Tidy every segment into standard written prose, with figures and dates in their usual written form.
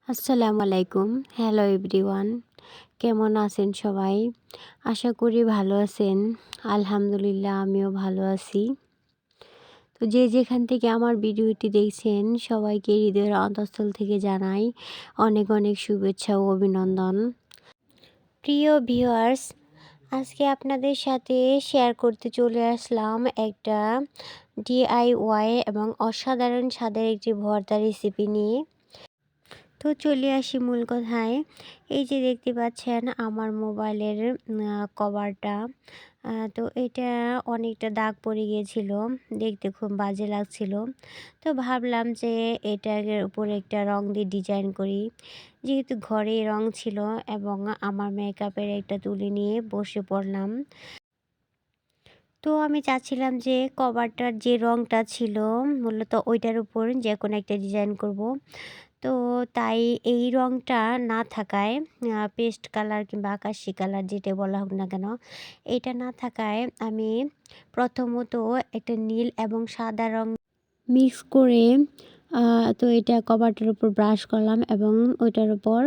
আসসালামু আলাইকুম। Hello everyone. কেমন আছেন সবাই? আশা করি ভালো আছেন। আলহামদুলিল্লাহ আমিও ভালো আছি। তো যে যেখান থেকে আমার ভিডিওটি দেখছেন সবাইকে হৃদয়ের অন্তঃস্থল থেকে জানাই অনেক অনেক শুভেচ্ছা ও অভিনন্দন। প্রিয় ভিউয়ার্স, আজকে আপনাদের সাথে শেয়ার করতে চলে আসলাম একটা ডিআইওয়াই এবং অসাধারণ স্বাদের একটি ভর্তা রেসিপি নিয়ে। তো চলে আসি মূল কথায়। এই যে দেখতে পাচ্ছেন আমার মোবাইলের কভারটা, তো এটা অনেকটা দাগ পড়ে গিয়েছিল, দেখতে খুব বাজে লাগছিল। তো ভাবলাম যে এটার উপরে একটা রং দিয়ে ডিজাইন করি। যেহেতু ঘরে রং ছিল এবং আমার মেকআপের একটা তুলি নিয়ে বসে পড়লাম। তো আমি চাচ্ছিলাম যে কভারটার যে রংটা ছিল মূলত ওইটার উপর যে কোনো একটা ডিজাইন করব। তো তাই এই রংটা না থাকায় পেস্ট কালার কিংবা আকাশি কালার যেটা বলা হোক না কেন, এটা না থাকায় আমি প্রথমত একটা নীল এবং সাদা রং মিক্স করে তো এটা কভারটার উপর ব্রাশ করলাম এবং ওইটার উপর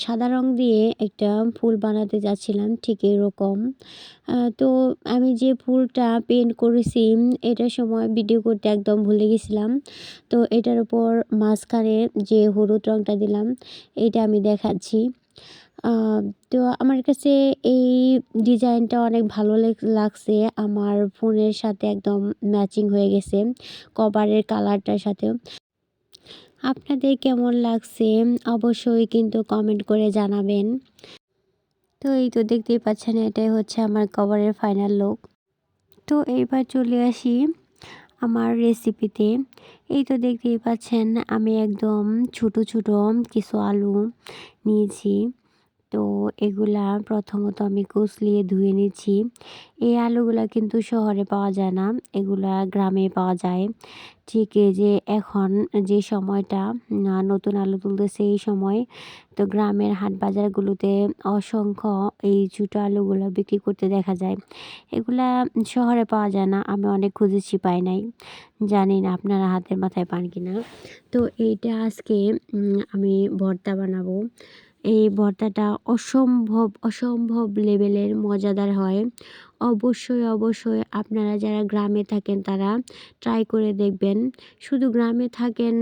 সাদা রং দিয়ে একটা ফুল বানাতে যাচ্ছিলাম ঠিক এরকম। তো আমি যে ফুলটা পেন্ট করেছি এটার সময় ভিডিও করতে একদম ভুলে গেছিলাম। তো এটার উপর মাঝখানে যে হলুদ রংটা দিলাম এইটা আমি দেখাচ্ছি। তো আমার কাছে এই ডিজাইনটা অনেক ভালো লাগছে। আমার ফোনের সাথে একদম ম্যাচিং হয়ে গেছে কভারের কালারটার সাথেও। আপনাদের কেমন লাগছে অবশ্যই কিন্তু কমেন্ট করে জানাবেন। তো এই তো দেখতেই পাচ্ছেন এটাই হচ্ছে আমার কভারের ফাইনাল লুক। তো এইবার চলে আসি আমার রেসিপিতে। এই তো দেখতেই পাচ্ছেন আমি একদম ছোট ছোট কিছু আলু নিয়েছি। তো এগুলা প্রথমত আমি কচলিয়ে ধুয়ে নিচ্ছি। এই আলুগুলা কিন্তু শহরে পাওয়া যায় না, এগুলা গ্রামে পাওয়া যায়। ঠিক এই যে এখন যে সময়টা নতুন আলু তুলতেছে এই সময়, তো গ্রামের হাট বাজারগুলোতে অসংখ্য এই ছোটো আলুগুলো বিক্রি করতে দেখা যায়। এগুলা শহরে পাওয়া যায় না, আমি অনেক খুঁজেছি পাই নাই। জানি না আপনারা হাতের মাথায় পান কিনা। তো এইটা আজকে আমি ভর্তা বানাবো। এই ভর্তাটা অসম্ভব লেভেলের মজাদার হয়। অবশ্যই আপনারা যারা গ্রামে থাকেন তারা ট্রাই করে দেখবেন। শুধু গ্রামে থাকেন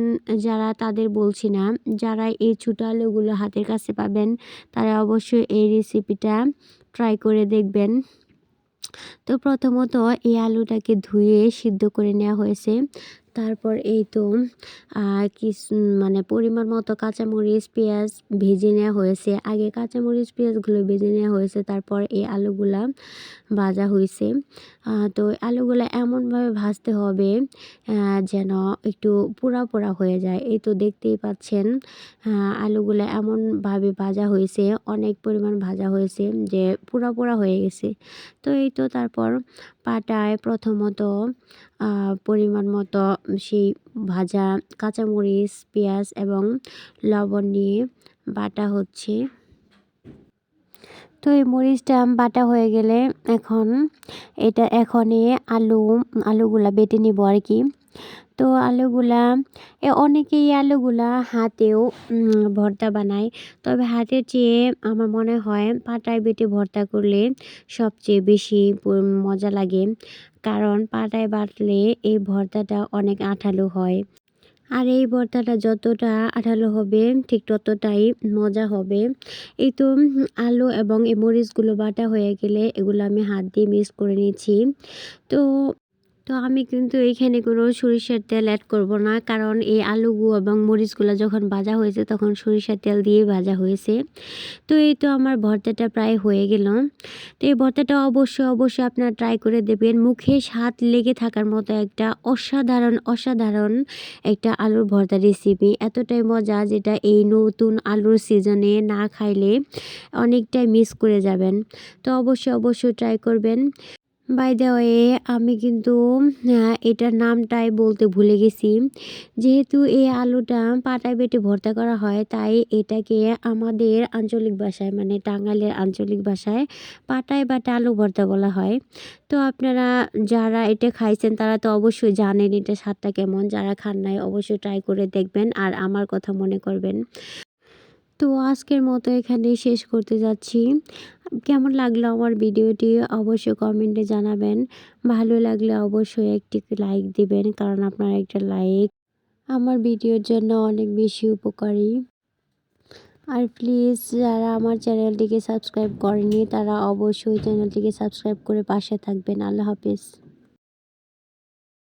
যারা তাদের বলছি না, যারা এই ছোটো আলুগুলো হাতের কাছে পাবেন তারা অবশ্যই এই রেসিপিটা ট্রাই করে দেখবেন। তো প্রথমত এই আলুটাকে ধুয়ে সিদ্ধ করে নেওয়া হয়েছে। তারপর এই তো কিছু মানে পরিমাণ মতো কাঁচামরিচ পেঁয়াজ ভেজে নেওয়া হয়েছে। আগে কাঁচামরিচ পেঁয়াজগুলো ভেজে নেওয়া হয়েছে, তারপর এই আলুগুলা ভাজা হয়েছে। তো আলুগুলা এমনভাবে ভাজতে হবে যেন একটু পোড়া পোড়া হয়ে যায়। এই তো দেখতেই পাচ্ছেন আলুগুলা এমনভাবে ভাজা হয়েছে, অনেক পরিমাণ ভাজা হয়েছে যে পোড়া পোড়া হয়ে গেছে। তো এই তো তারপর পাটায় প্রথমত পরিমাণ মতো সেই ভাজা কাঁচামরিচ পেঁয়াজ এবং লবণ নিয়ে বাটা হচ্ছে। তো এই মরিচটা বাটা হয়ে গেলে এখন এখনই আলুগুলা বেটে নিব আর কি। তো আলুগুলা অনেকেই আলুগুলা হাতেও ভর্তা বানায়, তবে হাতের চেয়ে আমার মনে হয় পাটায় বেটে ভর্তা করলে সবচেয়ে বেশি মজা লাগে। কারণ পাটায় বাটলে এই ভর্তাটা অনেক আঠালো হয়। আর এই ভর্তাটা যতটা আঠালো হবে ঠিক ততটাই মজা হবে। এই তো আলু এবং এই মরিচগুলো বাটা হয়ে গেলে এগুলো আমি হাত দিয়ে মিক্স করে নিচ্ছি। তো তো আমি কিন্তু এইখানে কোনো সরিষার তেল অ্যাড করব না, কারণ এই আলুগুলো এবং মরিচগুলো যখন ভাজা হয়েছে তখন সরিষার তেল দিয়ে ভাজা হয়েছে। তো এই তো আমার ভর্তাটা প্রায় হয়ে গেল। তো এই ভর্তাটা অবশ্যই আপনারা ট্রাই করে দেবেন। মুখে স্বাদ লেগে থাকার মতো একটা অসাধারণ একটা আলুর ভর্তা রেসিপি। এতটাই মজা যেটা এই নতুন আলুর সিজনে না খাইলে অনেকটাই মিস করে যাবেন। তো অবশ্যই ট্রাই করবেন। বাই দ্য ওয়ে আমি কিন্তু এটার নামটাই বলতে ভুলে গেছি। যেহেতু এই আলুটা পাটায় বেটে ভর্তা করা হয় তাই এটাকে আমাদের আঞ্চলিক ভাষায় মানে টাঙ্গাইলের আঞ্চলিক ভাষায় পাটায় বাটা আলু ভর্তা বলা হয়। তো আপনারা যারা এটা খাইছেন তারা তো অবশ্যই জানেন এটা স্বাদটা কেমন। যারা খান নাই অবশ্যই ট্রাই করে দেখবেন আর আমার কথা মনে করবেন। তো আজকের মতো এখানেই শেষ করতে যাচ্ছি। কেমন লাগলো আমার ভিডিওটি অবশ্যই কমেন্টে জানাবেন। ভালো লাগলে অবশ্যই একটি লাইক দিবেন, কারণ আপনার একটা লাইক আমার ভিডিওর জন্য অনেক বেশি উপকারী। আর প্লিজ যারা আমার চ্যানেলটিকে সাবস্ক্রাইব করেনি তারা অবশ্যই চ্যানেলটিকে সাবস্ক্রাইব করে পাশে থাকবেন। আল্লাহ হাফেজ।